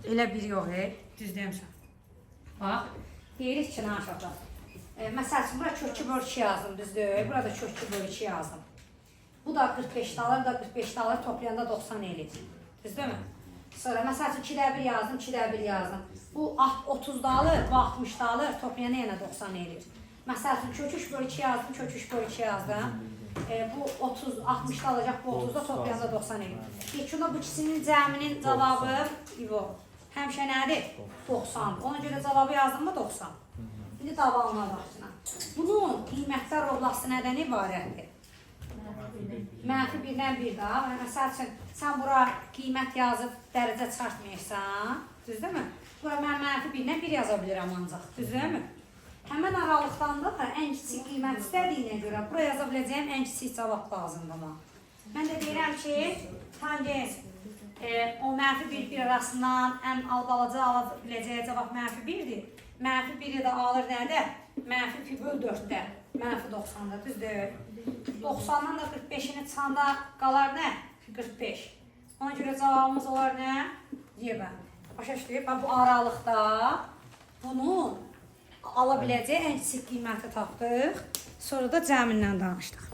Elə bir yox, düz demişəm. Bax, deyirik ki, nə aşağıda. Məsəl üçün, bura kökü bölü 2 yazdım, düzdür? Burada kökü bölü 2 yazdım. Bu da 45 dolar, da 45 dolar toplayanda 90 eləyir. Düzdürmü? Sonra məsəl üçün 2-də 1 yazdım, 2-də 1 yazdım. Bu 30 dolar, bu 60 dolar toplayanda yenə 90 eləyir. Məsəl üçün kök 3 bölü 2 yazdım, kök 3 bölü 2 yazdım. Bu 30, 60 da alacaq, bu 30 da toplayanda 90 eləyir. Yekunda bu ikisinin cəminin cavabı həmişə nədir? 90. Ona görə cavabı yazdım mı 90. İndi davamına baxsına. Bunun qiymətlər oblası nədən ibarətdir? Mənfi 1-dən 1 daha. Məsəl üçün, sən bura qiymət yazıb dərəcə çıxartmayırsan, düzdürmü? Bura mən mənfi 1-dən 1 yaza bilirəm ancaq, düzdürmü? Həmən aralıqdan da ən kiçik qiymət istədiyinə görə bura yaza biləcəyim ən kiçik cavab lazımdır bana. Mən də deyirəm ki, tangens o mənfi 1 arasından ən balaca ala biləcəyi cavab mənfi 1-dir. Mənfi 1-i də alır nədə? Mənfi pi böl 4-də. Mənfi 90-da, düzdür? 90-dan da 45-ini çıxanda qalar nə? 45. Ona görə cavabımız olar nə? Y-bə. Başa düşdük? Bu aralıqda bunu ala biləcək ən kiçik qiyməti tapdıq. Sonra da cəmindən danışdıq.